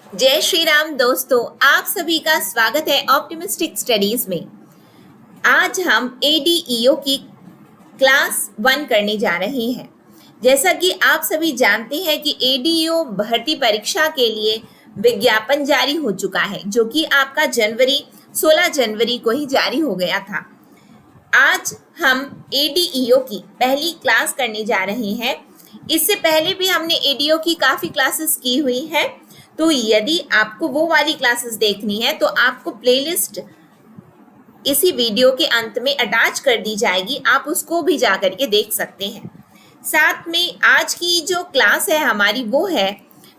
जय श्री राम दोस्तों, आप सभी का स्वागत है ऑप्टिमिस्टिक स्टडीज में। आज हम एडीईओ की क्लास 1 करने जा रहे हैं। जैसा कि आप सभी जानते हैं कि एडीईओ भर्ती परीक्षा के लिए विज्ञापन जारी हो चुका है, जो कि आपका 16 जनवरी को ही जारी हो गया था। आज हम एडीईओ की पहली क्लास करने जा रहे हैं। इससे पहले भी हमने एडीईओ की काफ़ी क्लासेस की हुई है, तो यदि आपको वो वाली क्लासेस देखनी है तो आपको प्लेलिस्ट इसी वीडियो के अंत में अटैच कर दी जाएगी, आप उसको भी जा करके देख सकते हैं। साथ में आज की जो क्लास है हमारी वो है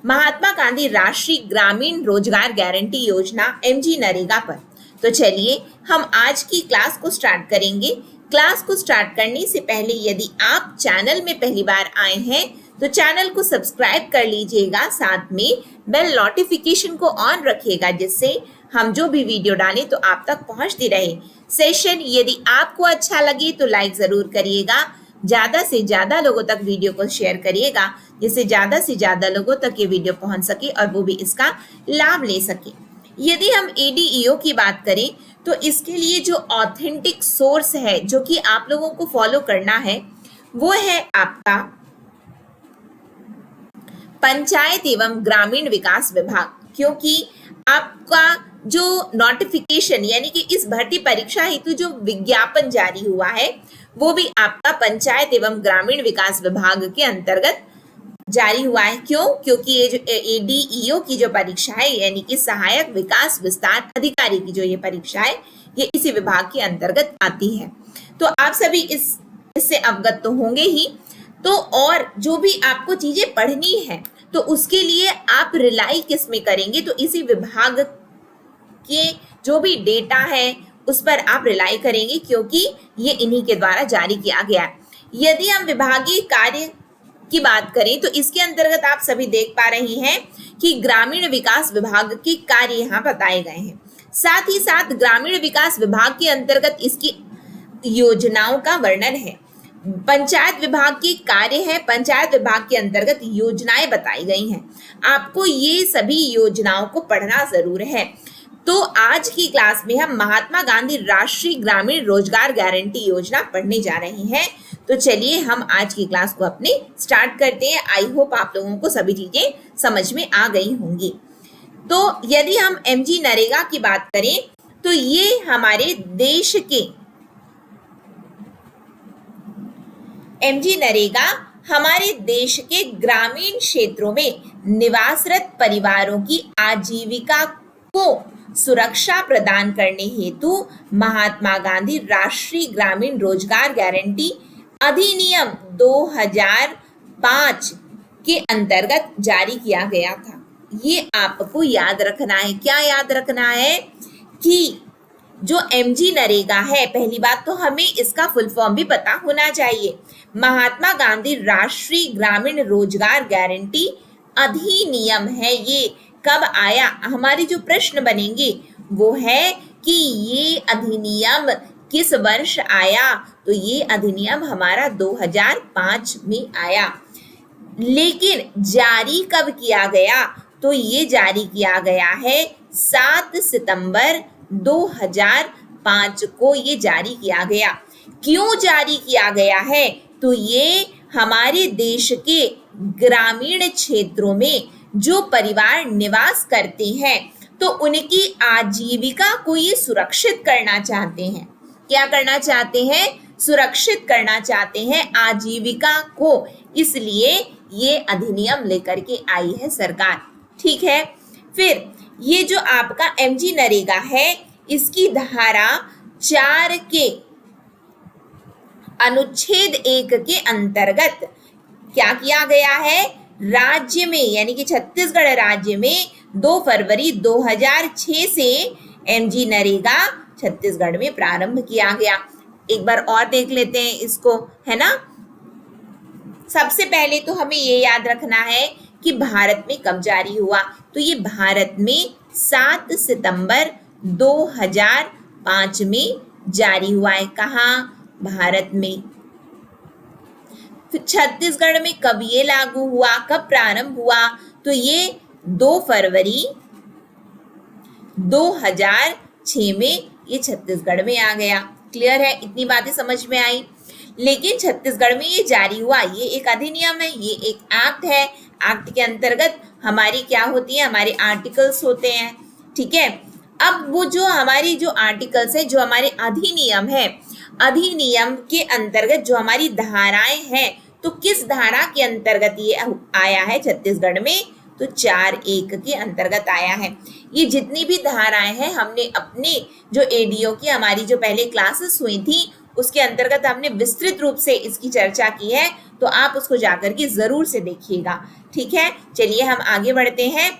महात्मा गांधी राष्ट्रीय ग्रामीण रोजगार गारंटी योजना एमजी नरेगा पर। तो चलिए हम आज की क्लास को स्टार्ट करेंगे। क्लास को स्टार्ट करने से पहले यदि आप चैनल में पहली बार आए हैं तो चैनल को सब्सक्राइब कर लीजिएगा, साथ में बेल नोटिफिकेशन को ऑन रखिएगा, जिससे हम जो भी वीडियो डालें तो आप तक पहुंचती रहे। सेशन यदि आपको अच्छा लगे तो लाइक ज़रूर करिएगा, ज़्यादा से ज़्यादा लोगों तक वीडियो को शेयर करिएगा, जिससे ज़्यादा से ज़्यादा लोगों तक ये वीडियो पहुंच सके और वो भी इसका लाभ ले सके। यदि हम एडीईओ की बात करें तो इसके लिए जो ऑथेंटिक सोर्स है जो कि आप लोगों को फॉलो करना है वो है आपका पंचायत एवं ग्रामीण विकास विभाग, क्योंकि आपका जो नोटिफिकेशन यानी कि इस भर्ती परीक्षा हेतु जो विज्ञापन जारी हुआ है वो भी आपका पंचायत एवं ग्रामीण विकास विभाग के अंतर्गत जारी हुआ है। क्यों? क्योंकि ये जो एडीईओ की जो परीक्षा है यानी कि सहायक विकास विस्तार अधिकारी की जो ये परीक्षा है ये इसी विभाग के अंतर्गत आती है। तो आप सभी इससे अवगत तो होंगे ही। तो और जो भी आपको चीजें पढ़नी है तो उसके लिए आप रिलाई किस में करेंगे, तो इसी विभाग के जो भी डेटा है उस पर आप रिलाई करेंगे, क्योंकि ये इन्हीं के द्वारा जारी किया गया है। यदि हम विभागीय कार्य की बात करें तो इसके अंतर्गत आप सभी देख पा रहे हैं कि ग्रामीण विकास विभाग के कार्य यहाँ बताए गए हैं। साथ ही साथ ग्रामीण विकास विभाग के अंतर्गत इसकी योजनाओं का वर्णन है। पंचायत विभाग के कार्य है, पंचायत विभाग के अंतर्गत योजनाएं बताई गई हैं। आपको ये सभी योजनाओं को पढ़ना जरूर है। तो आज की क्लास में हम महात्मा गांधी राष्ट्रीय ग्रामीण रोजगार गारंटी योजना पढ़ने जा रहे हैं। तो चलिए हम आज की क्लास को अपने स्टार्ट करते हैं। आई होप आप लोगों को सभी चीजें समझ में आ गई होंगी। तो यदि हम एमजी नरेगा की बात करें तो ये हमारे देश के एमजी नरेगा हमारे देश के ग्रामीण क्षेत्रों में निवासरत परिवारों की आजीविका को सुरक्षा प्रदान करने हेतु महात्मा गांधी राष्ट्रीय ग्रामीण रोजगार गारंटी अधिनियम 2005 के अंतर्गत जारी किया गया था। ये आपको याद रखना है। क्या याद रखना है कि जो एमजी नरेगा है, पहली बात तो हमें इसका फुल फॉर्म भी पता होना चाहिए। महात्मा गांधी राष्ट्रीय ग्रामीण रोजगार गारंटी अधिनियम है। ये कब आया? हमारे जो प्रश्न बनेंगे वो है कि ये अधिनियम किस वर्ष आया, तो ये अधिनियम हमारा 2005 में आया। लेकिन जारी कब किया गया, तो ये जारी किया गया है 7 सितंबर 2005 को ये जारी किया गया। क्यों जारी किया गया है, तो ये हमारे देश के ग्रामीण क्षेत्रों में जो परिवार निवास करते हैं तो उनकी आजीविका को ये सुरक्षित करना चाहते हैं। क्या करना चाहते हैं? सुरक्षित करना चाहते हैं आजीविका को, इसलिए ये अधिनियम लेकर के आई है सरकार। ठीक है। फिर ये जो आपका एमजी नरेगा है इसकी धारा 4 के अनुच्छेद 1 के अंतर्गत क्या किया गया है? राज्य में यानी कि छत्तीसगढ़ राज्य में 2 फरवरी 2006 से एमजी नरेगा छत्तीसगढ़ में प्रारंभ किया गया। एक बार और देख लेते हैं इसको, है ना। सबसे पहले तो हमें ये याद रखना है कि भारत में कब जारी हुआ, तो ये भारत में 7 सितंबर 2005 में जारी हुआ है। कहाँ? भारत में। छत्तीसगढ़ में कब ये लागू हुआ, कब प्रारंभ हुआ, तो ये 2 फरवरी 2006 में ये छत्तीसगढ़ में आ गया। क्लियर है, इतनी बातें समझ में आई। लेकिन छत्तीसगढ़ में ये जारी हुआ, ये एक अधिनियम है, ये एक एक्ट है। एक्ट के अंतर्गत हमारी क्या होती है, हमारे आर्टिकल्स होते हैं। ठीक है, अब वो जो हमारी जो आर्टिकल्स है, जो हमारे अधिनियम है, अधिनियम के अंतर्गत जो हमारी धाराएं हैं, तो किस धारा के अंतर्गत ये आया है छत्तीसगढ़ में, तो 4(1) के अंतर्गत आया है। ये जितनी भी धाराएं हैं हमने अपने जो एडीओ की हमारी जो पहले क्लासेस हुई थी उसके अंतर्गत हमने विस्तृत रूप से इसकी चर्चा की है, तो आप उसको जाकर के जरूर से देखिएगा। ठीक है, चलिए हम आगे बढ़ते हैं।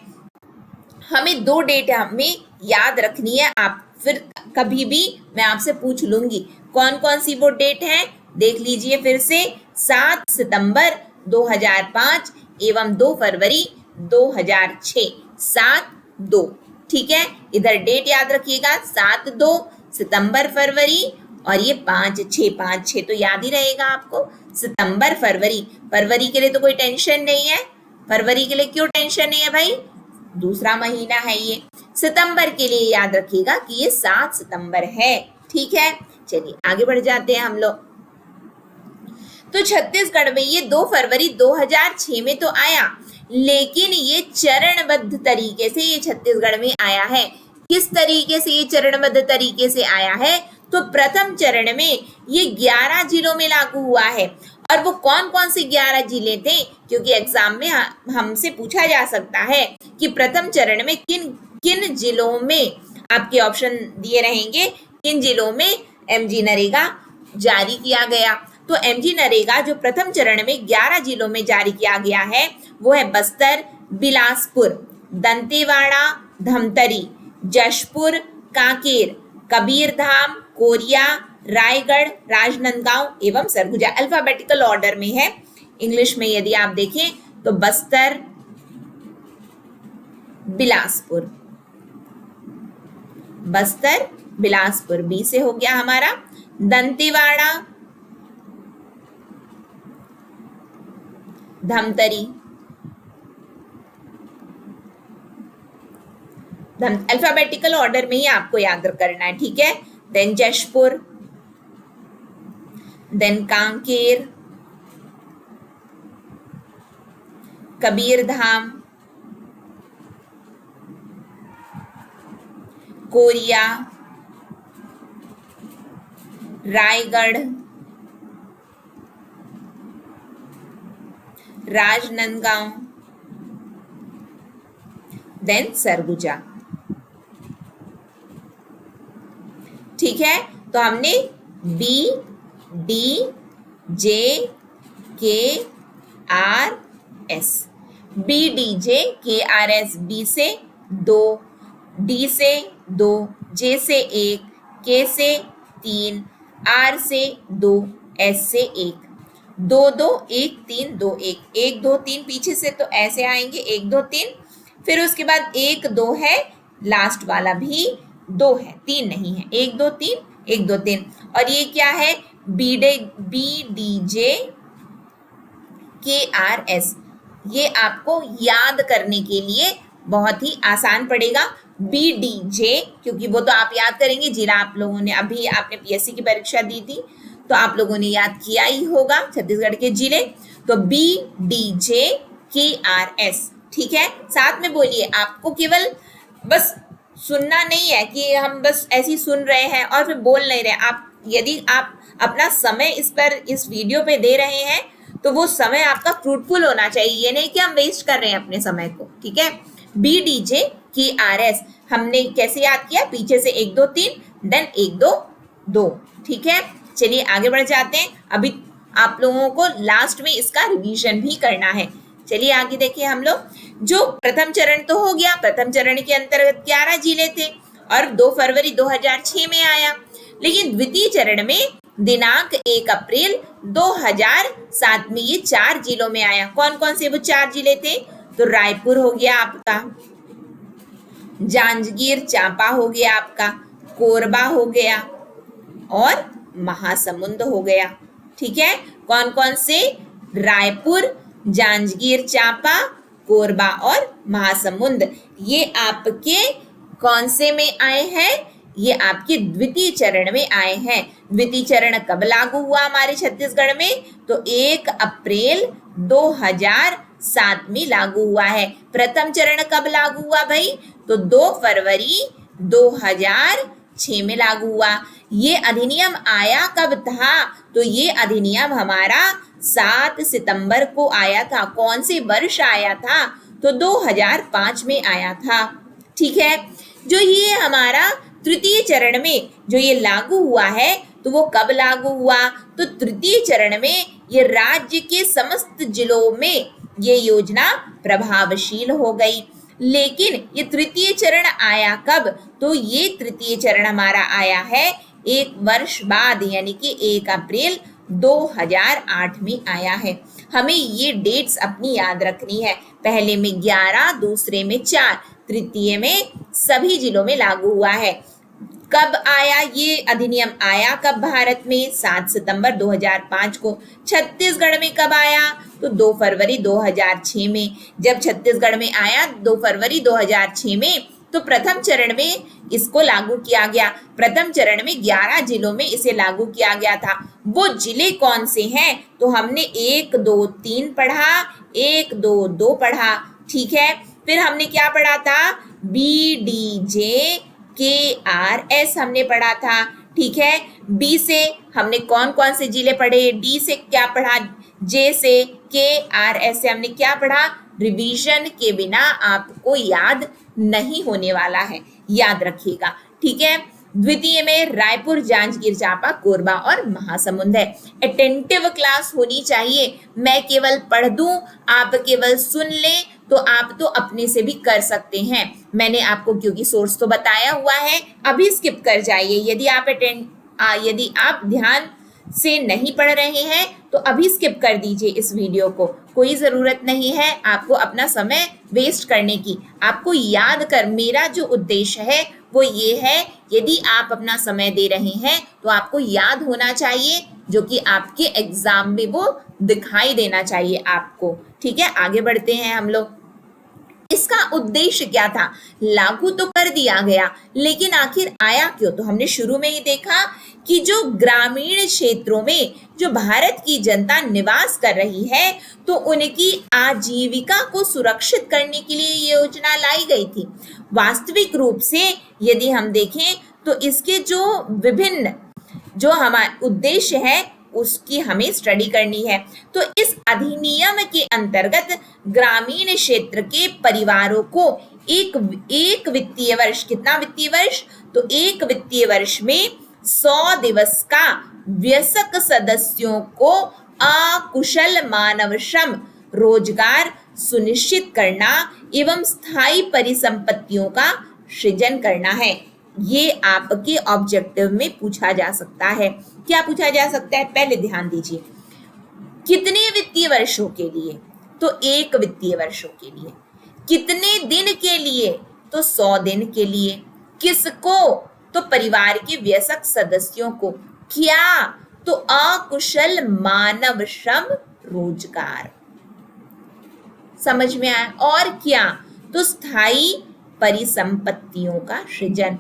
हमें 2 डेट हमें याद रखनी है, आप फिर कभी भी मैं आपसे पूछ लूंगी कौन कौन सी वो डेट है। देख लीजिए फिर से, 7 सितंबर 2005 एवं 2 फरवरी 2006, 7-2। ठीक है, इधर डेट याद रखिएगा, 7-2 सितंबर फरवरी, और ये 5-6, 5-6 तो याद ही रहेगा आपको। सितंबर फरवरी, फरवरी के लिए तो कोई टेंशन नहीं है। फरवरी के लिए क्यों टेंशन नहीं है भाई, दूसरा महीना है ये। सितंबर के लिए याद रखिएगा कि ये 7 सितंबर है। ठीक है, चलिए आगे बढ़ जाते हैं हम लोग। तो छत्तीसगढ़ में ये 2 फरवरी 2006 में तो आया, लेकिन ये चरणबद्ध तरीके से ये छत्तीसगढ़ में आया है। किस तरीके से ये चरणबद्ध तरीके से आया है, तो प्रथम चरण में ये 11 जिलों में लागू हुआ है। और वो कौन कौन से 11 जिले थे, क्योंकि एग्जाम में हमसे पूछा जा सकता है कि प्रथम चरण में किन किन जिलों में, आपके ऑप्शन दिए रहेंगे, किन जिलों में एमजी नरेगा जारी किया गया। तो एमजी नरेगा जो प्रथम चरण में 11 जिलों में जारी किया गया है वो है बस्तर, बिलासपुर, दंतेवाड़ा, धमतरी, जशपुर, कांकेर, कबीरधाम, कोरिया, रायगढ़, राजनांदगांव एवं सरगुजा। अल्फाबेटिकल ऑर्डर में है। इंग्लिश में यदि आप देखें तो बस्तर, बिलासपुर, बस्तर, बिलासपुर, बी से हो गया हमारा, दंतेवाड़ा, धमतरी, अल्फाबेटिकल ऑर्डर में ही आपको याद करना है। ठीक है, then Jashpur, then Kanker, Kabirdham, Korea, Raigarh, Rajnandgaon, then Surguja. ठीक है, तो हमने B, D, J, K, R, S, B, D, J, K, R, S, B से 2, डी से 2, जे से 1, के से 3, आर से 2, एस से 1, 2 2 1 3 2 1, 1 2 3 पीछे से तो ऐसे आएंगे 1 2 3, फिर उसके बाद 1 2 है, लास्ट वाला भी 2 है, 3 नहीं है, 1 2 3 1 2 3। और ये क्या है, B D J K R S. ये आपको याद करने के लिए बहुत ही आसान पड़ेगा। बी डी जे, क्योंकि वो तो आप याद करेंगे, जिला आप लोगों ने अभी आपने पीएससी की परीक्षा दी थी तो आप लोगों ने याद किया ही होगा छत्तीसगढ़ के जिले। तो B D J K R S. ठीक है, साथ में बोलिए। आपको केवल बस सुनना नहीं है कि हम बस ऐसे ही सुन रहे हैं और फिर बोल नहीं रहे। आप यदि आप अपना समय इस पर, इस वीडियो पे दे रहे हैं तो वो समय आपका फ्रूटफुल होना चाहिए। ये नहीं कि हम वेस्ट कर रहे हैं अपने समय को। ठीक है, B D J K R S हमने कैसे याद किया, पीछे से 1 2 3 देन 1 2 2। ठीक है, चलिए आगे बढ़ जाते हैं। अभी आप लोगों को लास्ट में इसका रिवीजन भी करना है। चलिए आगे देखिए हम लोग। जो प्रथम चरण तो हो गया, प्रथम चरण के अंतर्गत 11 जिले थे और 2 फरवरी 2006 में आया। लेकिन द्वितीय चरण में दिनांक 1 अप्रैल 2007 में ये 4 जिलों में आया। कौन कौन से वो 4 जिले थे, तो रायपुर हो गया आपका, जांजगीर चांपा हो गया आपका, कोरबा हो गया और महासमुंद हो गया। ठीक है, कौन कौन से, रायपुर, जांजगीर चांपा, कोरबा और महासमुंद। ये आपके कौन से में आए हैं? ये आपके द्वितीय चरण में आए हैं। द्वितीय चरण कब लागू हुआ हमारे छत्तीसगढ़ में? तो 1 अप्रैल 2007 में लागू हुआ है। प्रथम चरण कब लागू हुआ भाई? तो 2 फरवरी 2006 में लागू हुआ। ये अधिनियम आया कब था? तो ये अधिनियम हमारा 7 सितंबर को आया था। कौन से वर्ष आया था? तो 2005 में आया था। ठीक है, जो ये हमारा तृतीय चरण में जो ये लागू हुआ है, तो वो कब लागू हुआ? तो तृतीय चरण में ये राज्य के समस्त जिलों में ये योजना प्रभावशील हो गई। लेकिन ये तृतीय चरण आया कब? तो ये तृतीय चरण हमारा आया है 1 वर्ष बाद, यानी कि 1 अप्रैल 2008 में आया है। हमें ये डेट्स अपनी याद रखनी है। पहले में 11, दूसरे में 4, तृतीय में सभी जिलों में लागू हुआ है। कब आया ये अधिनियम? आया कब भारत में? 7 सितंबर 2005 को। छत्तीसगढ़ में कब आया? तो 2 फरवरी 2006 में। जब छत्तीसगढ़ में आया 2 फरवरी 2006 में, तो प्रथम चरण में इसको लागू किया गया। प्रथम चरण में 11 जिलों में इसे लागू किया गया था। वो जिले कौन से हैं? तो हमने 1, 2, 3 पढ़ा, 1, 2, 2 पढ़ा। ठीक है, फिर हमने क्या पढ़ा था? BDJKRS हमने पढ़ा था। ठीक है, बी से हमने कौन कौन से जिले पढ़े? डी से क्या पढ़ा? जे से, KRS से हमने क्या पढ़ा? रिवीजन के बिना आपको याद नहीं होने वाला है, याद रखिएगा। ठीक है, द्वितीय में रायपुर, जांजगीर चांपा, कोरबा और महासमुंद है। अटेंटिव क्लास होनी चाहिए। मैं केवल पढ़ दूं, आप केवल सुन लें, तो आप तो अपने से भी कर सकते हैं। मैंने आपको क्योंकि सोर्स तो बताया हुआ है, अभी स्किप कर जाइए। यदि आप ध्यान से नहीं पढ़ रहे हैं तो अभी स्किप कर दीजिए इस वीडियो को। कोई ज़रूरत नहीं है आपको अपना समय वेस्ट करने की। आपको याद कर, मेरा जो उद्देश्य है वो ये है, यदि आप अपना समय दे रहे हैं तो आपको याद होना चाहिए, जो कि आपके एग्जाम में वो दिखाई देना चाहिए आपको। ठीक है, आगे बढ़ते हैं हम लोग। इसका उद्देश्य क्या था? लागू तो कर दिया गया, लेकिन आखिर आया क्यों? तो हमने शुरू में ही देखा कि जो ग्रामीण क्षेत्रों में जो भारत की जनता निवास कर रही है, तो उनकी आजीविका को सुरक्षित करने के लिए ये योजना लाई गई थी। वास्तविक रूप से यदि हम देखें तो इसके जो विभिन्न जो हमारे उद्देश्य है उसकी हमें स्टडी करनी है। तो इस अधिनियम के अंतर्गत ग्रामीण क्षेत्र के परिवारों को एक वित्तीय वर्ष, कितना वित्तीय वर्ष? तो 1 वित्तीय वर्ष में 100 दिवस का वयस्क सदस्यों को अकुशल मानव श्रम रोजगार सुनिश्चित करना एवं स्थायी परिसंपत्तियों का सृजन करना है। ये आपके ऑब्जेक्टिव में पूछा जा सकता है। क्या पूछा जा सकता है? पहले ध्यान दीजिए, कितने वित्तीय वर्षों के लिए? तो 1 वित्तीय वर्षों के लिए। कितने दिन के लिए? तो 100 दिन के लिए। किसको? तो परिवार के वयस्क सदस्यों को। क्या? तो अकुशल मानव श्रम रोजगार। समझ में आया? और क्या? तो स्थायी परिसंपत्तियों का सृजन।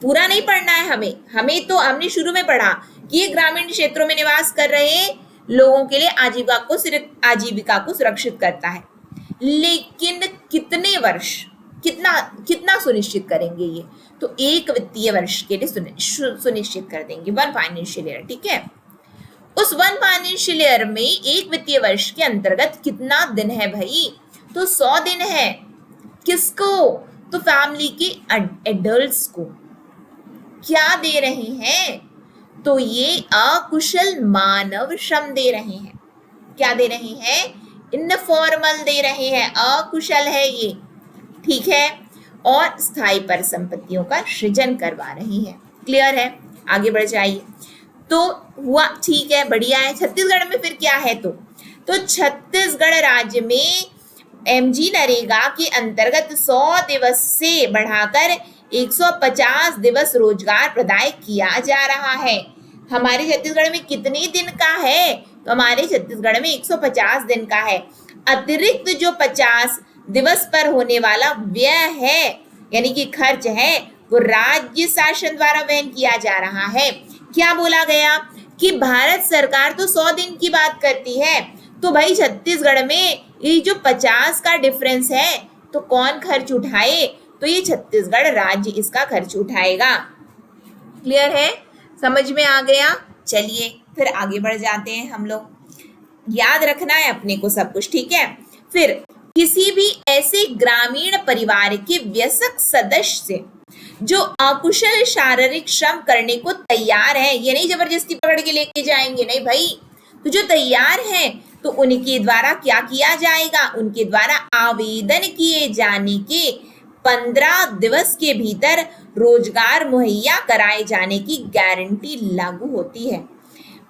पूरा नहीं पढ़ना है हमने शुरू में पढ़ा कि ये ग्रामीण क्षेत्रों में निवास कर रहे लोगों के लिए आजीविका को सुरक्षित करता है। लेकिन कितने वर्ष, कितना सुनिश्चित करेंगे ये? तो 1 वित्तीय वर्ष के लिए सुनिश्चित कर देंगे, 1 फाइनेंशियल ईयर। ठीक है, उस 1 फाइनेंशियल ईयर में 1 वित्तीय वर्ष के अंतर्गत कितना दिन है भाई? तो 100 दिन है। किसको? तो फैमिली के एडल्ट्स को। क्या दे रहे हैं? तो ये अकुशल मानव श्रम दे रहे हैं। क्या दे रहे हैं? इनफॉर्मल दे रहे हैं, अकुशल है ये। ठीक है, और स्थायी परिसंपत्तियों का सृजन करवा रही है। क्लियर है? आगे बढ़ जाइए। तो हुआ, ठीक है, बढ़िया है। छत्तीसगढ़ में फिर क्या है? तो छत्तीसगढ़ राज्य में MG नरेगा के अंतर्गत 100 दिवस से बढ़ाकर 150 दिवस रोजगार प्रदान किया जा रहा है। हमारे छत्तीसगढ़ में कितने दिन का है? तो हमारे छत्तीसगढ़ में 150 दिन का है। अतिरिक्त जो 50 दिवस पर होने वाला व्यय है, यानी कि खर्च है, वो राज्य शासन द्वारा वहन किया जा रहा है। क्या बोला गया कि भारत सरकार तो 100 दिन की बात करती है, तो भाई छत्तीसगढ़ में ये जो 50 का डिफरेंस है तो कौन खर्च उठाए? तो ये छत्तीसगढ़ राज्य इसका खर्च उठाएगा। क्लियर है? समझ में आ गया? चलिए फिर आगे बढ़ जाते हैं हम लोग। याद रखना है अपने को सब कुछ, ठीक है। फिर किसी भी ऐसे ग्रामीण परिवार के वयस्क सदस्य से जो अकुशल शारीरिक श्रम करने को तैयार है, ये नहीं जबरदस्ती पकड़ के लेके जाएंगे, नहीं भाई, तो जो तैयार है तो उनके द्वारा क्या किया जाएगा? उनके द्वारा आवेदन किए जाने के 15 दिवस के भीतर रोजगार मुहैया कराए जाने की गारंटी लागू होती है।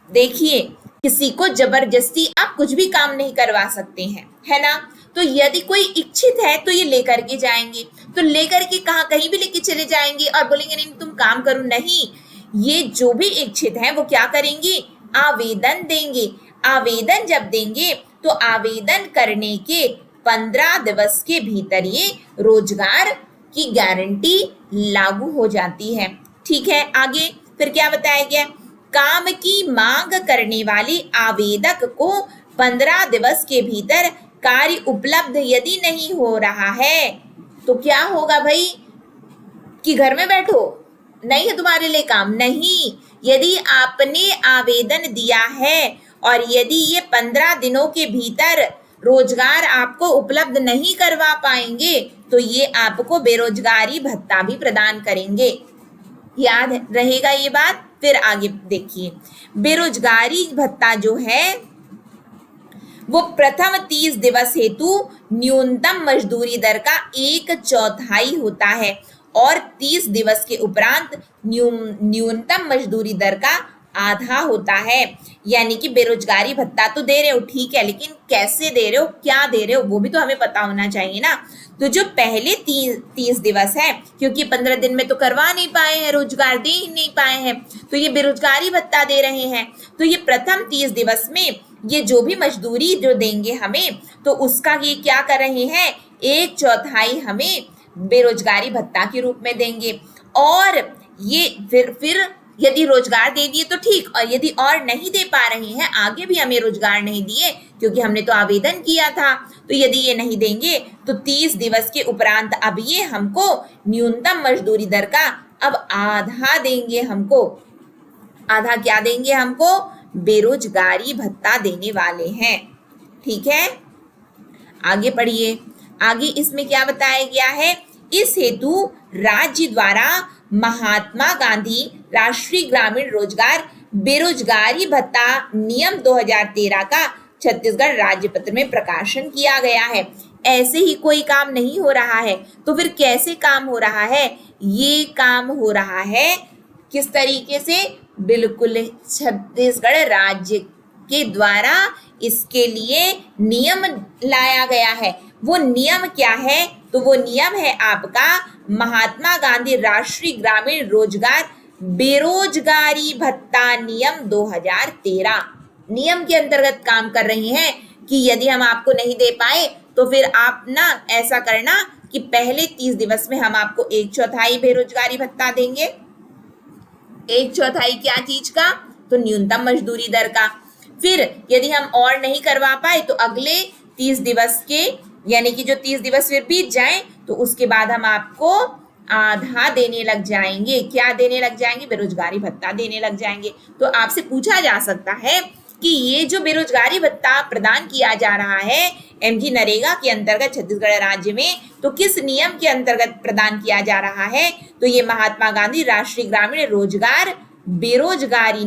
देखिए, किसी को जबरदस्ती आप कुछ भी काम नहीं करवा सकते हैं, है ना। तो यदि कोई इच्छित है तो ये लेकर के जाएंगे, तो लेकर के कहीं भी लेके चले जाएंगे और बोलेंगे नहीं तुम काम करो, नहीं। ये जो भी इच्छित है वो क्या करेंगे? आवेदन देंगे। आवेदन जब देंगे तो आवेदन करने के 15 दिवस के भीतर ये रोजगार की गारंटी लागू हो जाती है। ठीक है, आगे फिर क्या बताया गया? काम की मांग करने वाले आवेदक को 15 दिवस के भीतर कार्य उपलब्ध यदि नहीं हो रहा है तो क्या होगा भाई? कि घर में बैठो, नहीं है तुम्हारे लिए काम, नहीं। यदि आपने आवेदन दिया है और यदि ये 15 दिनों के भीतर रोजगार आपको उपलब्ध नहीं करवा पाएंगे तो ये आपको बेरोजगारी भत्ता भी प्रदान करेंगे। याद रहेगा ये बात? फिर आगे देखिए, बेरोजगारी भत्ता जो है वो प्रथम 30 दिवस हेतु न्यूनतम मजदूरी दर का 1/4 होता है और 30 दिवस के उपरांत न्यूनतम मजदूरी दर का आधा होता है। यानी कि बेरोजगारी भत्ता तो दे रहे हो, ठीक है, लेकिन कैसे दे रहे हो, क्या दे रहे हो, वो भी तो हमें पता होना चाहिए ना। तो जो पहले 30 दिवस है, क्योंकि 15 दिन में तो करवा नहीं पाए हैं, रोजगार दे ही नहीं पाए हैं, तो ये बेरोजगारी भत्ता दे रहे हैं। तो ये प्रथम 30 दिवस में ये जो भी मजदूरी जो देंगे हमें, तो उसका ये क्या कर रहे हैं? 1/4 हमें बेरोजगारी भत्ता के रूप में देंगे। और ये फिर यदि रोजगार दे दिए तो ठीक, और यदि और नहीं दे पा रहे हैं, आगे भी हमें रोजगार नहीं दिए क्योंकि हमने तो आवेदन किया था, तो यदि ये नहीं देंगे तो 30 दिवस के उपरांत अब ये हमको न्यूनतम मजदूरी दर का अब आधा देंगे हमको। आधा क्या देंगे हमको? बेरोजगारी भत्ता देने वाले हैं। ठीक है, आगे पढ़िए। आगे इसमें क्या बताया गया है? इस हेतु राज्य द्वारा महात्मा गांधी राष्ट्रीय ग्रामीण रोजगार बेरोजगारी भत्ता नियम 2013 का छत्तीसगढ़ राज्य पत्र में प्रकाशन किया गया है। ऐसे ही कोई काम नहीं हो रहा है, तो फिर कैसे काम हो रहा है? ये काम हो रहा है किस तरीके से? बिल्कुल छत्तीसगढ़ राज्य के द्वारा इसके लिए नियम लाया गया है। वो नियम क्या है? तो वो नियम है आपका महात्मा गांधी राष्ट्रीय ग्रामीण रोजगार बेरोजगारी भत्ता नियम 2013। नियम के अंतर्गत काम कर रही हैं कि यदि हम आपको नहीं दे पाए तो फिर आप ना ऐसा करना कि पहले 30 दिवस में हम आपको 1/4 बेरोजगारी भत्ता देंगे। 1/4 क्या चीज का? तो न्यूनतम मजदूरी दर का। फिर यदि हम और नहीं करवा पाए तो अगले 30 दिवस के, यानी कि जो 30 दिवस फिर बीत जाएं तो उसके बाद हम आपको आधा देने लग जाएंगे। क्या देने लग जाएंगे? बेरोजगारी भत्ता देने लग जाएंगे। तो आपसे पूछा जा सकता है कि ये जो बेरोजगारी भत्ता प्रदान किया जा रहा है एमजी नरेगा के अंतर्गत छत्तीसगढ़ राज्य में, तो किस नियम के अंतर्गत प्रदान किया जा रहा है? तो ये महात्मा गांधी राष्ट्रीय ग्रामीण रोजगार बेरोजगारी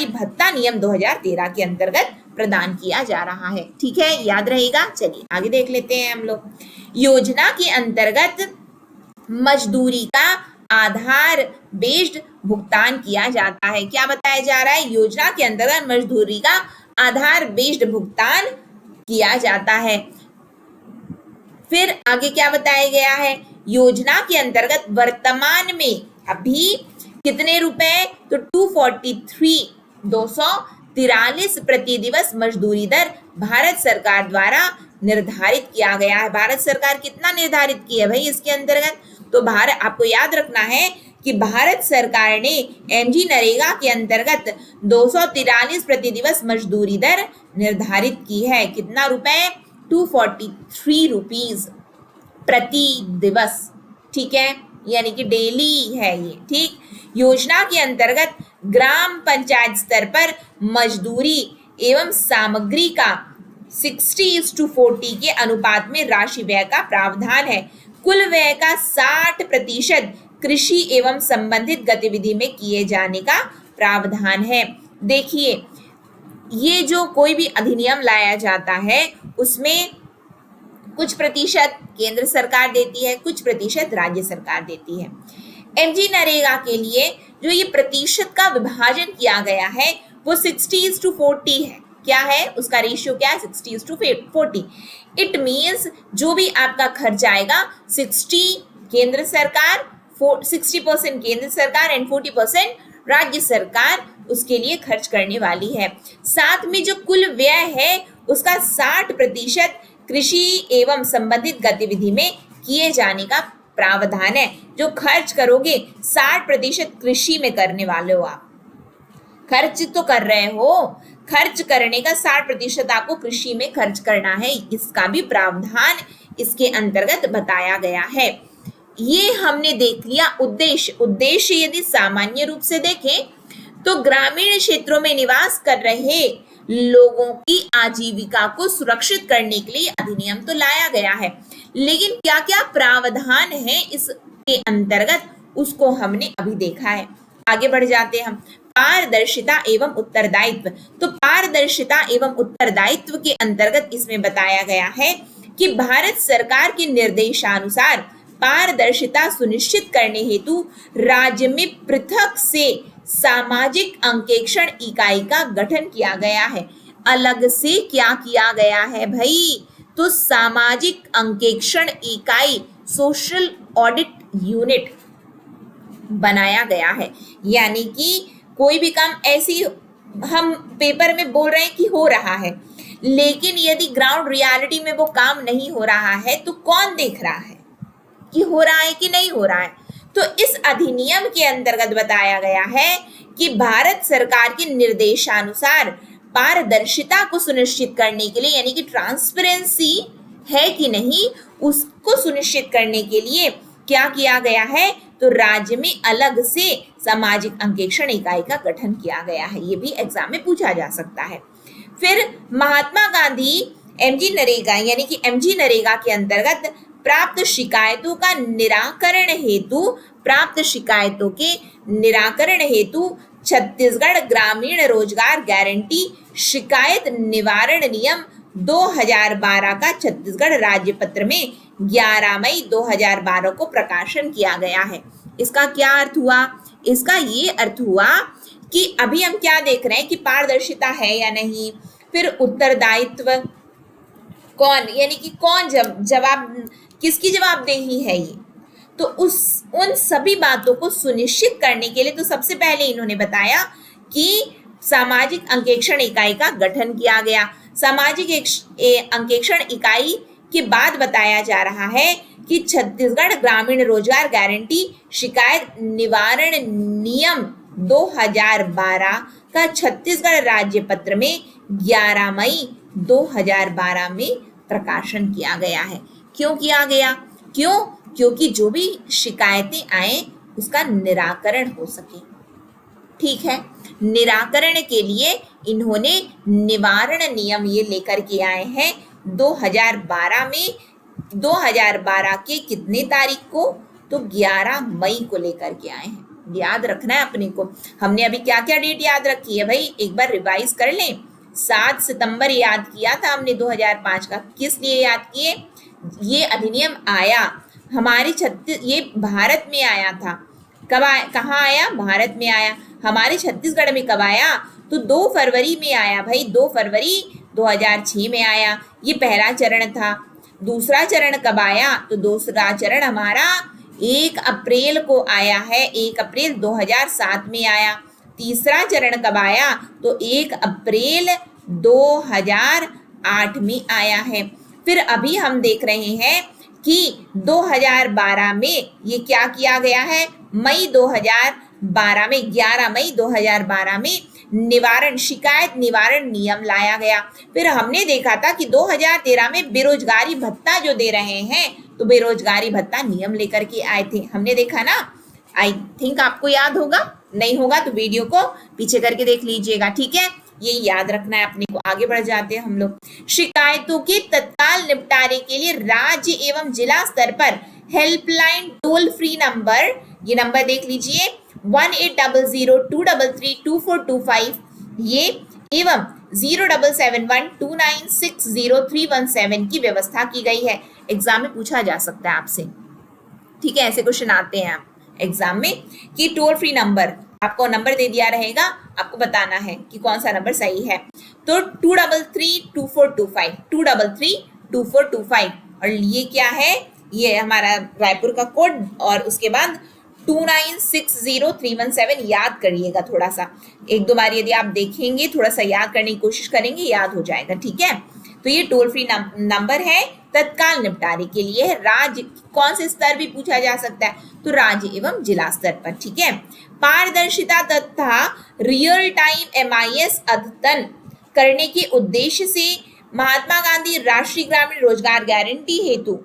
भत्ता नियम 2013 के अंतर्गत प्रदान किया जा रहा है। ठीक है, याद रहेगा। चलिए आगे देख लेते हैं हम लोग। योजना के अंतर्गत मजदूरी का आधार बेस्ड भुगतान किया जाता है। क्या बताया जा रहा है? योजना के अंतर्गत मजदूरी का आधार बेस्ड भुगतान किया जाता है। फिर आगे क्या बताया गया है? योजना के अंतर्गत वर्तमान में अभी कितने रुपए? तो 243 प्रति दिवस मजदूरी दर भारत सरकार द्वारा निर्धारित किया गया है। भारत सरकार कितना निर्धारित की है भाई इसके अंतर्गत? तो भारत, आपको याद रखना है कि भारत सरकार ने एमजी नरेगा के अंतर्गत 243 प्रति दिवस मजदूरी दर निर्धारित की है। कितना रुपए? 243 रुपीज प्रति दिवस, ठीक है, यानी कि डेली है ये, ठीक। योजना के अंतर्गत ग्राम पंचायत स्तर पर मजदूरी एवं सामग्री का 60:40 के अनुपात में राशि व्यय का प्रावधान है। कुल व्यय का 60% कृषि एवं संबंधित गतिविधि में किए जाने का प्रावधान है। देखिए, ये जो कोई भी अधिनियम लाया जाता है उसमें कुछ प्रतिशत केंद्र सरकार देती है, कुछ प्रतिशत राज्य सरकार देती है। एमजी नरेगा के लिए जो ये प्रतिशत का विभाजन किया गया है वो 60:40 है। क्या है उसका रेशियो? क्या है? 60:40। इट मीन्स जो भी आपका खर्च आएगा 60% केंद्र सरकार एंड 40% राज्य सरकार उसके लिए खर्च करने वाली है। साथ में जो कुल व्यय है उसका 60% कृषि एवं संबंधित गतिविधि में किए जाने का प्रावधान है। जो खर्च करोगे 60% कृषि में करने वाले हो आप, खर्च तो कर रहे हो, खर्च करने का 60% आपको कृषि में खर्च करना है, इसका भी प्रावधान इसके अंतर्गत बताया गया है। ये हमने देख लिया उद्देश्य यदि सामान्य रूप से देखें तो ग्रामीण क्षेत्रों में निवास कर रहे लोगों की आजीविका को सुरक्षित करने के लिए अधिनियम तो लाया गया है, लेकिन क्या क्या प्रावधान है इसके अंतर्गत उसको हमने अभी देखा है। आगे बढ़ जाते हैं हम। पारदर्शिता एवं उत्तरदायित्व। तो पारदर्शिता एवं उत्तरदायित्व के अंतर्गत इसमें बताया गया है कि भारत सरकार के निर्देशानुसार पारदर्शिता सुनिश्चित करने हेतु राज्य में पृथक से सामाजिक अंकेक्षण इकाई का गठन किया गया है। अलग से क्या किया गया है भाई? तो सामाजिक अंकेक्षण इकाई, सोशल ऑडिट यूनिट बनाया गया है। यानी कि कोई भी काम ऐसी हम पेपर में बोल रहे हैं कि हो रहा है, लेकिन यदि ग्राउंड रियलिटी में वो काम नहीं हो रहा है तो कौन देख रहा है कि हो रहा है कि नहीं हो रहा है? तो इस अधिनियम के अंतर्गत बताया गया है कि भारत सरकार के निर्देशानुसार पारदर्शिता को सुनिश्चित करने के लिए, यानी कि ट्रांसपेरेंसी है कि नहीं उसको सुनिश्चित करने के लिए क्या किया गया है? तो राज्य में अलग से सामाजिक अंकेक्षण इकाई का गठन किया गया है। ये भी एग्जाम में पूछा जा सकता है। फिर महात्मा गांधी एमजी नरेगा यानी कि एमजी नरेगा के अंतर्गत प्राप्त शिकायतों के निराकरण हेतु छत्तीसगढ़ ग्रामीण रोजगार गारंटी शिकायत निवारण नियम 2012 का छत्तीसगढ़ राज्य पत्र में 11 मई 2012 को प्रकाशन किया गया है। इसका क्या अर्थ हुआ? इसका ये अर्थ हुआ कि अभी हम क्या देख रहे हैं कि पारदर्शिता है या नहीं, फिर उत्तरदायित्व कौन, यानी कि कौन जवाब, किसकी जवाबदेही है ये, तो उन सभी बातों को सुनिश्चित करने के लिए तो सबसे पहले इन्होंने बताया कि सामाजिक अंकेक्षण इकाई का गठन किया गया। सामाजिक अंकेक्षण इकाई के बाद बताया जा रहा है कि छत्तीसगढ़ ग्रामीण रोजगार गारंटी शिकायत निवारण नियम 2012 का छत्तीसगढ़ राज्य पत्र में 11 मई 2012 में प्रकाशन किया गया है। क्यों किया गया? क्योंकि जो भी शिकायतें आए उसका निराकरण हो सके। ठीक है, निराकरण के लिए इन्होंने निवारण नियम ये लेकर के आए हैं 2012 में। 2012 के कितने तारीख को? तो 11 मई को लेकर के आए हैं। याद रखना है अपने को। हमने अभी क्या क्या डेट याद रखी है भाई, एक बार रिवाइज कर लें। 7 सितंबर याद किया था हमने 2005 का। किस लिए याद किए? ये अधिनियम आया हमारे ये भारत में आया था। कब आया? कहाँ आया? भारत में आया। हमारे छत्तीसगढ़ में कब आया? तो 2 फरवरी में आया भाई। 2 फरवरी 2006 में आया। ये पहला चरण था। दूसरा चरण कब आया? तो दूसरा चरण हमारा 1 अप्रैल को आया है। 1 अप्रैल 2007 में आया। तीसरा चरण कब आया? तो 1 अप्रैल 2008 में आया है। फिर अभी हम देख रहे हैं कि 2012 में ये क्या किया गया है, मई 2012 में 11 मई 2012 में निवारण शिकायत निवारण नियम लाया गया। फिर हमने देखा था कि 2013 में बेरोजगारी भत्ता जो दे रहे हैं, तो बेरोजगारी भत्ता नियम लेकर के आए थे, हमने देखा ना। आई थिंक आपको याद होगा, नहीं होगा तो वीडियो को पीछे करके देख लीजिएगा, ठीक है। ये याद रखना है अपने को। आगे बढ़ जाते हैं हम लोग। शिकायतों के तत्काल निपटारे के लिए राज्य एवं जिला स्तर पर हेल्पलाइन टोल फ्री नंबर, ये नंबर देख लीजिए 1800-233-2425 ये एवं 0771-2960317 की व्यवस्था की गई है। एग्जाम में पूछा जा सकता है आपसे, ठीक है, ऐसे क्वेश्चन आते हैं एग्जाम में कि टोल फ्री नंबर, आपको नंबर दे दिया रहेगा, आपको बताना है कि कौन सा नंबर सही है। तो 233-2425 233-2425 और ये क्या है, ये हमारा रायपुर का कोड और उसके बाद 2960317 याद करिएगा थोड़ा सा, एक दो बार यदि आप देखेंगे, थोड़ा सा याद करने की कोशिश करेंगे, याद हो जाएगा, ठीक है। तो ये टोल फ्री नंबर है, तत्काल निपटारे के लिए है। राज्य कौन से स्तर भी पूछा जा सकता है, तो राज्य एवं जिला स्तर पर, ठीक है। पारदर्शिता तथा रियल टाइम MIS अद्यतन करने के उद्देश्य से महात्मा गांधी राष्ट्रीय ग्रामीण रोजगार गारंटी हेतु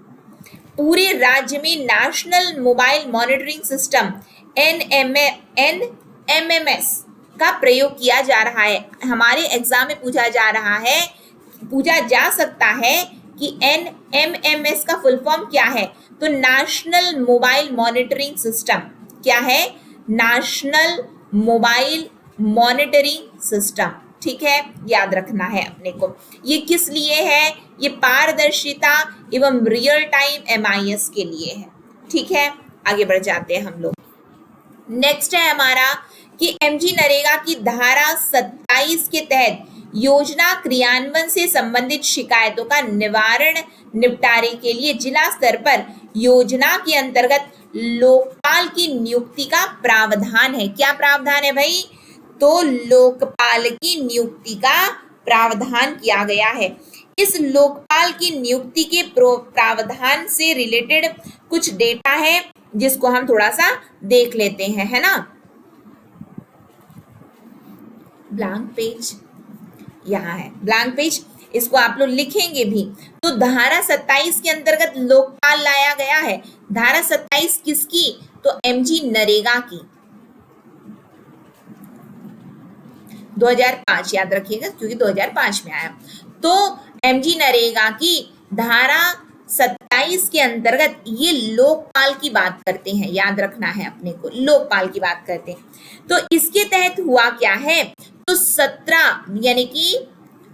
पूरे राज्य में national mobile monitoring system NMMS का प्रयोग किया जा रहा है। हमारे एग्जाम में पूछा जा सकता है कि NMMS का फुल फॉर्म क्या है, तो नेशनल मोबाइल मॉनिटरिंग सिस्टम, क्या है, नेशनल मोबाइल मॉनिटरिंग सिस्टम, ठीक है, याद रखना है अपने को। ये किस लिए है, ये पारदर्शिता एवं रियल टाइम MIS के लिए है, ठीक है। आगे बढ़ जाते हैं हम लोग। नेक्स्ट है हमारा कि MG नरेगा की धारा 27 के तहत योजना क्रियान्वयन से संबंधित शिकायतों का निवारण निपटारे के लिए जिला स्तर पर योजना के अंतर्गत लोकपाल की नियुक्ति का प्रावधान है। क्या प्रावधान है भाई, तो लोकपाल की नियुक्ति का प्रावधान किया गया है। इस लोकपाल की नियुक्ति के प्रावधान से रिलेटेड कुछ डेटा है जिसको हम थोड़ा सा देख लेते हैं, है ना। ब्लैंक पेज यहाँ है, ब्लैंक पेज, इसको आप लोग लिखेंगे भी। तो धारा 27 के अंतर्गत लोकपाल लाया गया है। धारा 27 किसकी, तो MG नरेगा की, 2005 याद रखिएगा क्योंकि 2005 में आया। तो MG नरेगा की धारा 27 के अंतर्गत ये लोकपाल की बात करते हैं, याद रखना है अपने को, लोकपाल की बात करते हैं। तो इसके तहत हुआ क्या है, तो 17 यानी कि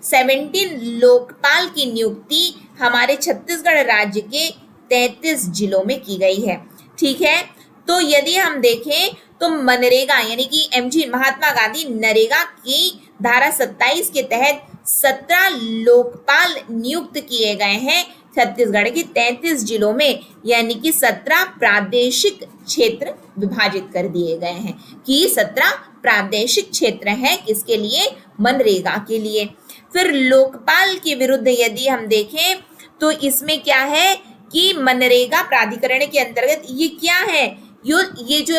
17 लोकपाल की नियुक्ति हमारे छत्तीसगढ़ राज्य के 33 जिलों में की गई है, ठीक है। तो यदि हम देखें तो मनरेगा यानी कि MG महात्मा गांधी नरेगा की धारा 27 के तहत 17 लोकपाल नियुक्त किए गए हैं छत्तीसगढ़ के 33 जिलों में, यानी कि 17 प्रादेशिक क्षेत्र विभाजित कर दिए गए हैं कि 17 प्रादेशिक क्षेत्र हैं किसके लिए, मनरेगा के लिए। फिर लोकपाल के विरुद्ध यदि हम देखें तो इसमें क्या है कि मनरेगा प्राधिकरण के अंतर्गत ये क्या है, ये जो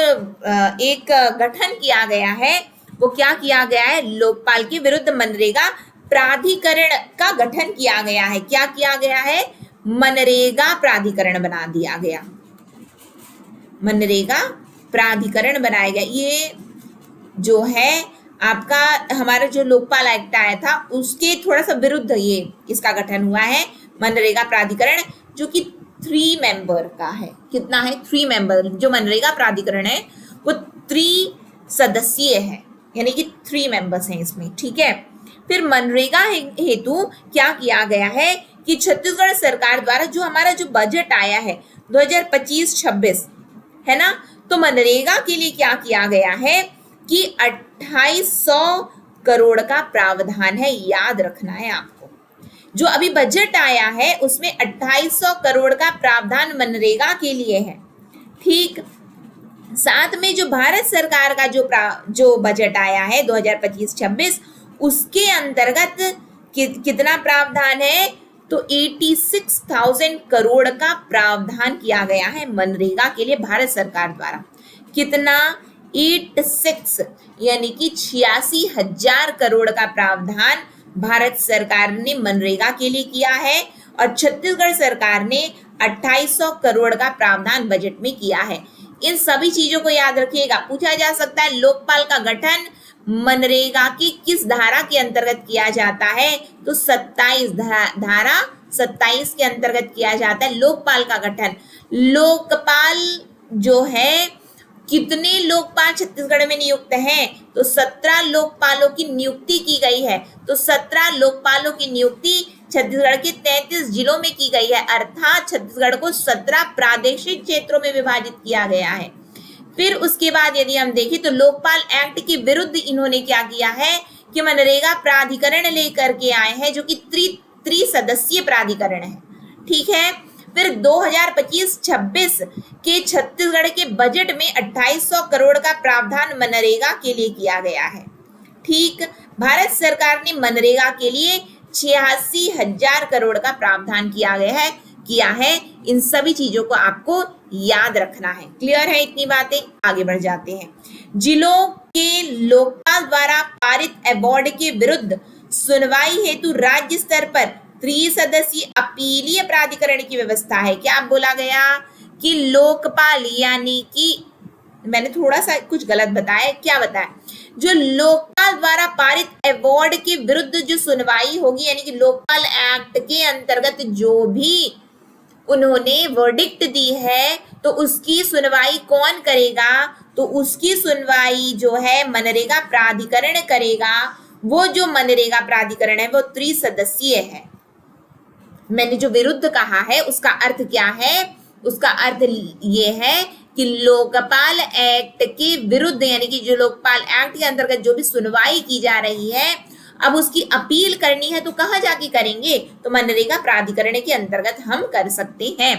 एक गठन किया गया है वो क्या किया गया है, लोकपाल के विरुद्ध मनरेगा प्राधिकरण का गठन किया गया है। क्या किया गया है, मनरेगा प्राधिकरण बना दिया गया, मनरेगा प्राधिकरण बनाया गया। ये जो है आपका हमारा जो लोकपाल एक्ट आया था उसके थोड़ा सा विरुद्ध ये इसका गठन हुआ है मनरेगा प्राधिकरण, जो कि 3 मेंबर का है। कितना है, 3 मेंबर। जो मनरेगा प्राधिकरण है वो 3 सदस्यीय है, यानी कि 3 मेंबर्स हैं इसमें, ठीक है। फिर मनरेगा हेतु क्या किया गया है कि छत्तीसगढ़ सरकार द्वारा जो हमारा जो बजट आया है 2025-26 है ना, तो मनरेगा के लिए क्या किया गया है कि 2800 करोड़ का प्रावधान है, याद रखना है आपको। जो अभी बजट आया है उसमें 2800 करोड़ का प्रावधान मनरेगा के लिए है, ठीक। साथ में जो भारत सरकार का जो बजट आया है 2025-26 उसके अंतर्गत कितना प्रावधान है, तो 86,000 करोड़ का प्रावधान किया गया है मनरेगा के लिए भारत सरकार द्वारा। कितना? 86 यानी कि 86,000 करोड़ का प्रावधान भारत सरकार ने मनरेगा के लिए किया है और छत्तीसगढ़ सरकार ने 2800 करोड़ का प्रावधान बजट में किया है। इन सभी चीजों को याद रखिएगा। पूछा जा सकता है लोकपाल का गठन मनरेगा की किस धारा के अंतर्गत किया जाता है? तो 27 धारा 27 के अंतर्गत किया जाता है लोकपाल का गठन। लोकपाल जो है, कितने लोकपाल छत्तीसगढ़ में नियुक्त हैं? तो 17 लोकपालों की नियुक्ति की गई है। तो 17 लोकपालों की नियुक्ति छत्तीसगढ़ के 33 जिलों में की गई है, अर्थात छत्तीसगढ़ को 17 प्रादेशिक क्षेत्रों में विभाजित किया गया है। फिर उसके बाद यदि हम देखें तो लोकपाल एक्ट के विरुद्ध इन्होंने क्या किया है कि मनरेगा प्राधिकरण लेकर के आए हैं, जो कि त्रिसदस्यीय प्राधिकरण है। ठीक है। फिर 2025-26 के छत्तीसगढ़ के बजट में 2800 करोड़ का प्रावधान मनरेगा के लिए किया गया है। ठीक। भारत सरकार ने मनरेगा के लिए 86,000 करोड़ का प्रावधान किया है। इन सभी चीजों को आपको याद रखना है। क्लियर है इतनी बातें? आगे बढ़ जाते हैं। जिलों के लोकपाल द्वारा पारित अवार्ड के विरुद्ध सुनवाई हेतु राज्य स्तर पर त्रिसदस्यीय अपीलीय प्राधिकरण की व्यवस्था है। क्या बोला गया कि लोकपाल, यानी कि मैंने थोड़ा सा कुछ गलत बताया। क्या बताया? जो लोकपाल द्वारा पारित अवार्ड के विरुद्ध जो सुनवाई होगी, यानी कि लोकपाल एक्ट के अंतर्गत जो भी उन्होंने वर्डिक्ट दी है, तो उसकी सुनवाई कौन करेगा? तो उसकी सुनवाई जो है मनरेगा प्राधिकरण करेगा। वो जो मनरेगा प्राधिकरण है वो त्रिसदस्यीय है। मैंने जो विरुद्ध कहा है उसका अर्थ क्या है? उसका अर्थ ये है कि लोकपाल एक्ट के विरुद्ध, यानी कि जो लोकपाल एक्ट के अंतर्गत जो भी सुनवाई की जा रही है, अब उसकी अपील करनी है तो कहाँ जाके करेंगे? तो मनरेगा प्राधिकरण के अंतर्गत हम कर सकते हैं।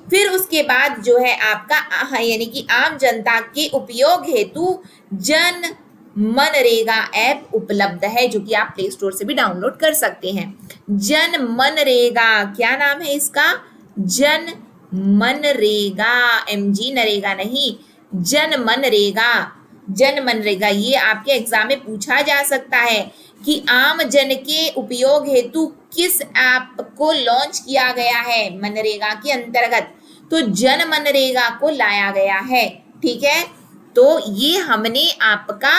फिर उसके बाद जो है आपका यानी कि आम जनता के उपयोग हेतु जन मनरेगा ऐप उपलब्ध है, जो कि आप प्ले स्टोर से भी डाउनलोड कर सकते हैं। जन मनरेगा, क्या नाम है इसका? जन मनरेगा, MG नरेगा नहीं, जन मनरेगा। जन मनरेगा ये आपके एग्जाम में पूछा जा सकता है कि आम जन के उपयोग हेतु किस ऐप को लॉन्च किया गया है मनरेगा के अंतर्गत? तो जन मनरेगा को लाया गया है। ठीक है। तो ये हमने आपका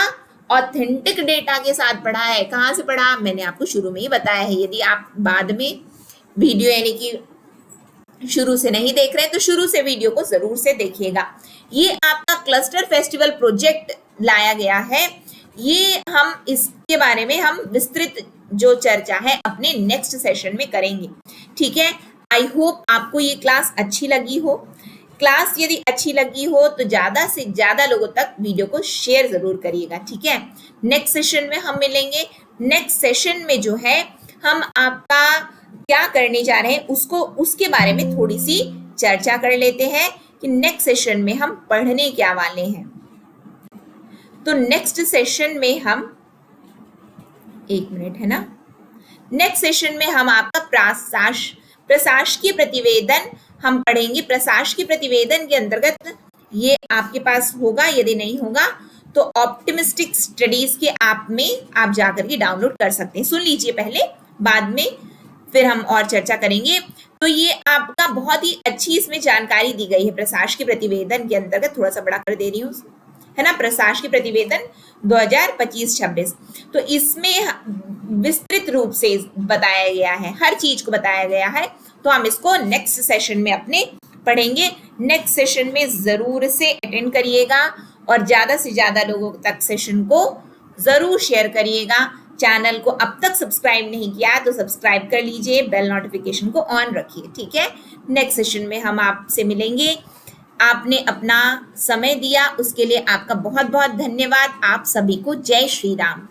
ऑथेंटिक डेटा के साथ पढ़ा है। कहाँ से पढ़ा? मैंने आपको शुरू में ही बताया है। यदि आप बाद में वीडियो यानी कि शुरू से नहीं देख रहे हैं तो शुरू से वीडियो को जरूर से देखिएगा। ये आपका क्लस्टर फेस्टिवल प्रोजेक्ट लाया गया है। ये हम इसके बारे में हम विस्तृत जो चर्चा है अपने नेक्स्ट सेशन में करेंगे। ठीक है। आई होप आपको ये क्लास अच्छी लगी हो। क्लास यदि अच्छी लगी हो तो ज्यादा से ज्यादा लोगों तक वीडियो को शेयर जरूर करिएगा। ठीक है। नेक्स्ट सेशन में हम मिलेंगे। नेक्स्ट सेशन में जो है हम आपका क्या करने जा रहे हैं उसके बारे में थोड़ी सी चर्चा कर लेते हैं कि नेक्स्ट सेशन में हम पढ़ने क्या वाले हैं। तो नेक्स्ट सेशन में हम, एक मिनट है ना, नेक्स्ट सेशन में हम आपका प्रशासकीय प्रतिवेदन हम पढ़ेंगे। प्रशासकीय प्रतिवेदन के अंतर्गत ये आपके पास होगा, यदि नहीं होगा तो ऑप्टिमिस्टिक स्टडीज के ऐप में आप जाकर के डाउनलोड कर सकते हैं। सुन लीजिए पहले, बाद में फिर हम और चर्चा करेंगे। तो ये आपका बहुत ही अच्छी इसमें जानकारी दी गई है प्रशासकीय प्रतिवेदन के अंतर्गत। थोड़ा सा बड़ा कर दे रही हूँ, है ना, प्रशासकीय प्रतिवेदन 2025-26। तो इसमें विस्तृत रूप से बताया गया है, हर चीज को बताया गया है। तो हम इसको नेक्स्ट सेशन में अपने पढ़ेंगे। नेक्स्ट सेशन में जरूर से अटेंड करिएगा और ज्यादा से ज्यादा लोगों तक सेशन को जरूर शेयर करिएगा। चैनल को अब तक सब्सक्राइब नहीं किया तो सब्सक्राइब कर लीजिए, बेल नोटिफिकेशन को ऑन रखिए। ठीक है। नेक्स्ट सेशन में हम आपसे मिलेंगे। आपने अपना समय दिया उसके लिए आपका बहुत बहुत धन्यवाद। आप सभी को जय श्री राम।